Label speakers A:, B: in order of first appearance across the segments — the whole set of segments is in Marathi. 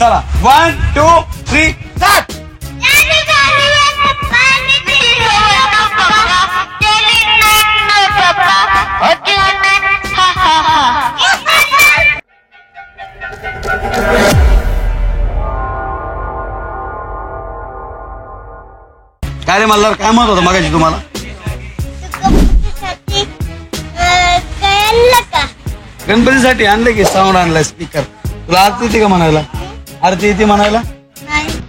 A: चला 1 2 3 स्टार्ट. काय रे मल्हार, काय म्हणत होतं मगाशी तुम्हाला? गणपतीसाठी आणलं की साऊंड आणलाय स्पीकर. तुला आरती येते का म्हणायला? आरती येते म्हणायला?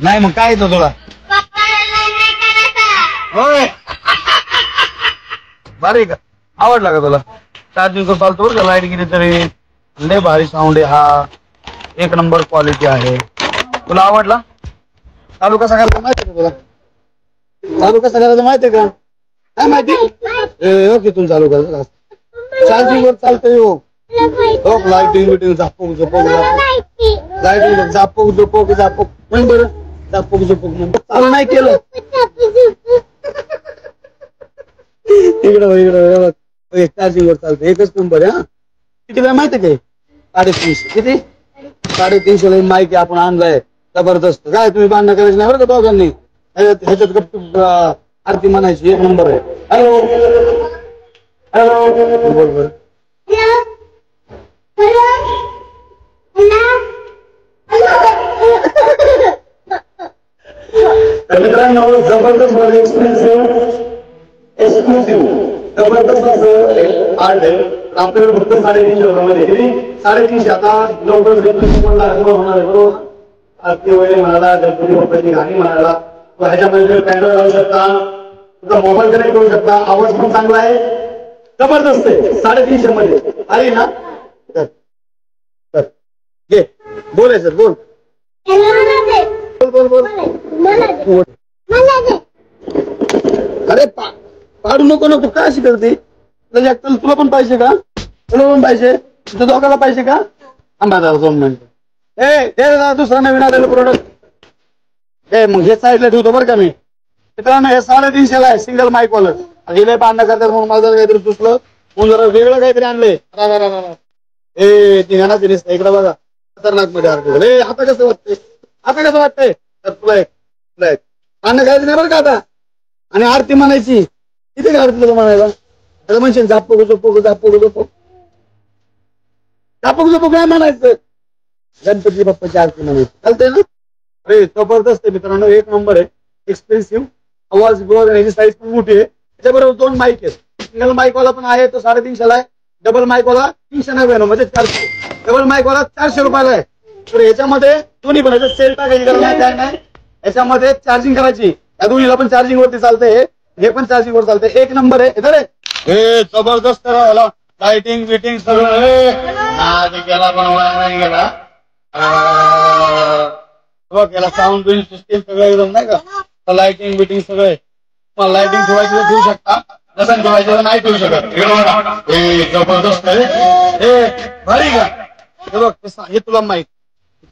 A: नाही मग काय येतं तुला? होय भारी का? आवडला का तुला? चार्जिंग करून चालतो बरं का, लाईट गेली तरी लय भारी साऊंड आहे हा. एक नंबर क्वालिटी आहे. तुला आवडला? चालू कसा करायचा माहिती का तुला? चालू कसं करायचं माहितीये का? काय माहिती? ओके तुला चालू करायचं चार्जिंग वर चालतंय. हो लाईटिंग बिटिंग झापूक झोपूक लाईटिंग झापूक झोपूक झापूक म्हण बरं. झापूक झोपूक म्हण. चालू नाही केलं इकडं चार्जिंग वर चालतं. एकच नंबर आहे. हा किती वेळ माहिती काय? 350. किती? 350 माहिती आपण आणलाय जबरदस्त. काय तुम्ही बांधणं करायचं नाही बरं का दोघांनी. ह्याच्यात गप्प आरती म्हणायची. एक नंबर आहे. हॅलो हॅलो बोल बर. मित्रांनो जबरदस्त जबरदस्त असं आर्ट आहे. आपल्याकडे फक्त 350 मध्ये 350. आता लवकर गणपती होणार आहे बरोबर. आरती वगैरे म्हणाला, गणपती बाप्पाची गाणी म्हणाला, ह्याच्यामध्ये पॅनल लावू शकता, तुझा मोबाईल कनेक्ट करू शकता. आवाज पण चांगला आहे, जबरदस्त आहे. 350 मध्ये आहे ना. घे बोलायचं बोल बोल बोल बोल. अरे पाडू नको नको. काय अशी करते? तुला पण पाहिजे का? तुला पण पाहिजे? तुझ्या दोघाला पाहिजे का? आंबा 2 मिनिट. दुसरा नवीन आलेलं प्रोडक्ट मग हे साईडला ठेवतो बरं का मी. मित्रांनो हे 350 आहे सिंगल माईक वालं. हे बांधणं करतात म्हणून मला जरा काहीतरी सुचलं म्हणून जरा वेगळं काहीतरी आणलंय. निघाणाच दिसत इकडे बघा. खतरनाक मध्ये अडकलं. आता कसं वाटतंय? आता कसं वाटतंय? तर तुला एक बांधणं करायचं नाही बरं का आता. आणि आरती म्हणायची. किती आरती तुला म्हणायला? त्याला म्हणशील झापूक झोपूक झापूक झोपूक झापूक झोपूक काय म्हणायचं? गणपती बाप्पाची आरती म्हणायची. चालतंय ना. अरे जबरदस्त आहे मित्रांनो. एक नंबर आहे. एक्सपेन्सिव्ह. आवाज याची साईज पण मोठी आहे. त्याच्याबरोबर 2 माईक आहेत. सिंगल माईक वाला पण आहे तो 350 आहे. डबल माईक वाला 399 म्हणजे 400. डबल माईक वाला 400 रुपयाला आहे. तर याच्यामध्ये दोन्ही पण सेल टाकायची गरज नाही. याच्यामध्ये चार्जिंग करायची. या दोन्हीला पण चार्जिंग वरती चालतंय. हे पण चार्जिंग वर चालतंय. एक नंबर आहे. हे जबरदस्त लाइटिंग बिटिंग सगळं गेला पण गेला. गेला साऊंड बिल सिस्टीम सगळं एकदम नाही का. लाइटिंग बिटिंग सगळं. मला लाइटिंग ठेवायची ठेवू शकता, नसेल ठेवायचं नाही ठेवू शकत. जबरदस्त आहे. हे भारी का? हे बघ हे तुला माहित.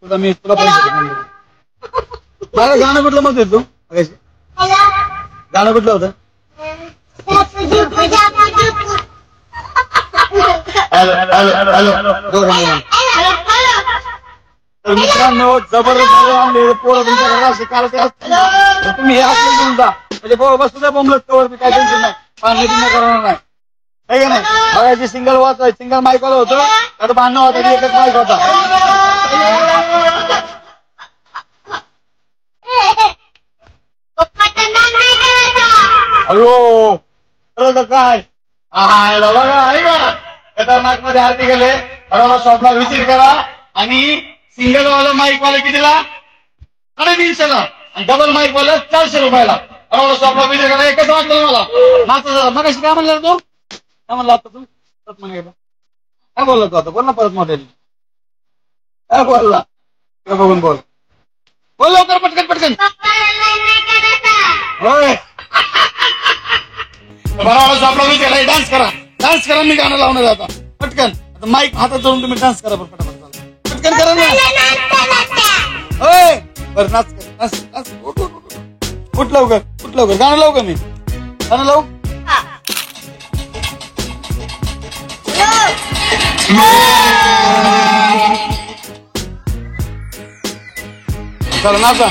A: तुला मी तुला पाहिजे. मला गाणं कुठलं मग तू गाणं कुठलं होतं? मित्रांनो जबरदस्त पोरं तुमच्या शिकायला तुम्ही हे असं घेऊन जा म्हणजे बसू द्या बोंबलत कवर मी काय टेन्शन नाही. पाणी करणार नाही आहे का नाही. बघायची सिंगल वाच सिंगल माईक वाला होतं. आता बांधणं होता एकच माईक होता. अयो काय बघा आहे का. खतरनाक मध्ये आरती गेले. बरोबर शॉपला व्हिजिट करा. आणि सिंगल वाला माईक वाला कितीला? 350 आणि डबल माईक वाला 400 रुपयाला. बरोबर शॉपला व्हिजिट करा. एकच वाटलं मला नाच. मग काय म्हणलं तू? काय म्हणला आता तू? काय बोलला तू आता? बोल ना परत मोठ्याने. काय बोलला? बघून बोल बोल लवकर पटकन पटकन. होय बरोबर आपला विचार डान्स करा. डान्स करा. मी गाणं लावणार आता पटकन. आता माईक हातात धरून तुम्ही डान्स करा पटकन पटकन करा ना. होय बरं नाच कर नाच नाच. उठ लवकर गाणं लावू का मी? गाणं लावू. चला नाचा.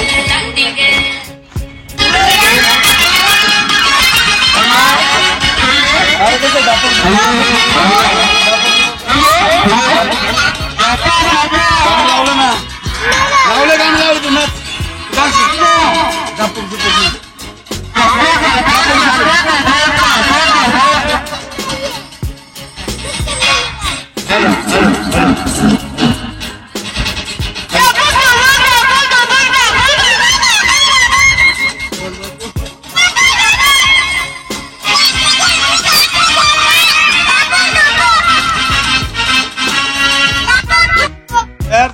A: लावलं ना, लावलं गाणं लावलं तू नाच.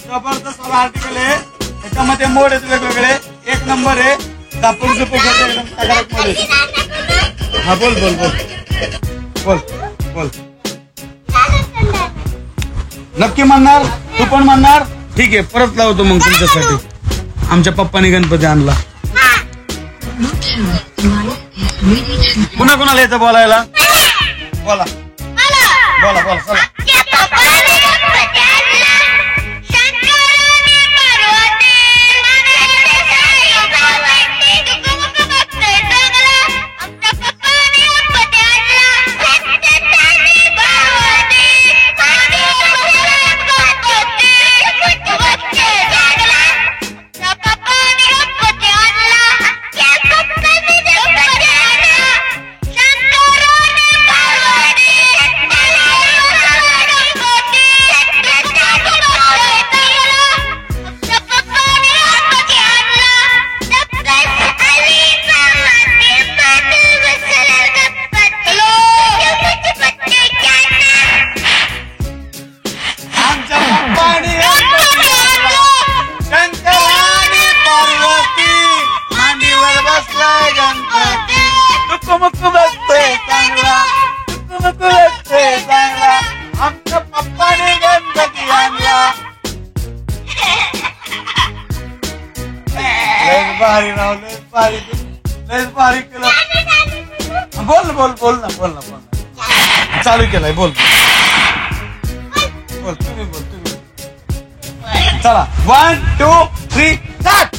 A: जबरदस्त आर्टिकल आहे, त्याच्यामध्ये मोड आहेत वेगवेगळे. एक नंबर आहे. दापूर झुपूर एकदम तगारक मध्ये. हा बोल बोल बोल बोल बोल. नक्की म्हणणार, तू पण म्हणणार. ठीक आहे, परत लावतो मग तुमच्यासाठी. आमच्या पप्पाने गणपती आणला. पुन्हा कोणाला यायचं बोलायला? बोला बोला बोला चला. आमच्या पप्पाने गणपती आणला. लयच भारी राव, लयच भारी, लयच भारी केलं. बोल बोल बोल ना, बोल ना, बोल ना. चालू केलाय, बोल बोल. तुम्ही बोल, तुम्ही. चला 1 2 3 स्टार्ट.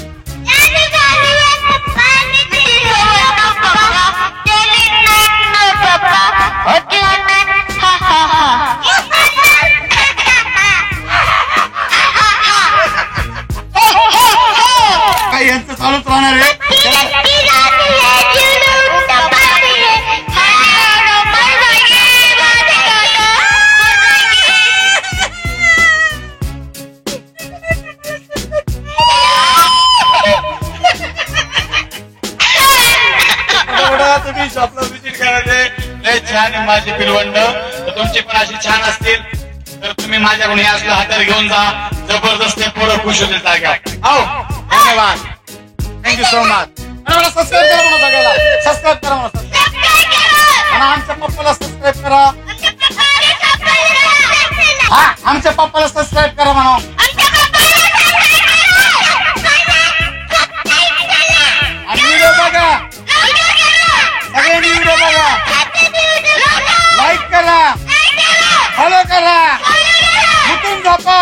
A: काही यांचं चालूच राहणार आहे. तुम्ही शॉपला व्हिजिट करायचे. लय छान आहे माझी पिलवंड. तुमची पण अशी छान असतील तर तुम्ही माझ्याकडून हे असलं हातात घेऊन जा. जबरदस्त पोरं खुश होतील जाग्यावर. हो, धन्यवाद. Thank you so much. मला सबस्क्राईब करा म्हणा, सगळ्याला सबस्क्राईब करा म्हणा. आणि आमच्या पप्पाला सबस्क्राईब करा. हा, आमच्या पप्पाला सबस्क्राईब करा म्हणा. आणि व्हिडिओ बघा, सगळ्यांनी व्हिडिओ बघा, लाईक करा, फॉलो करा, उठून झोपा.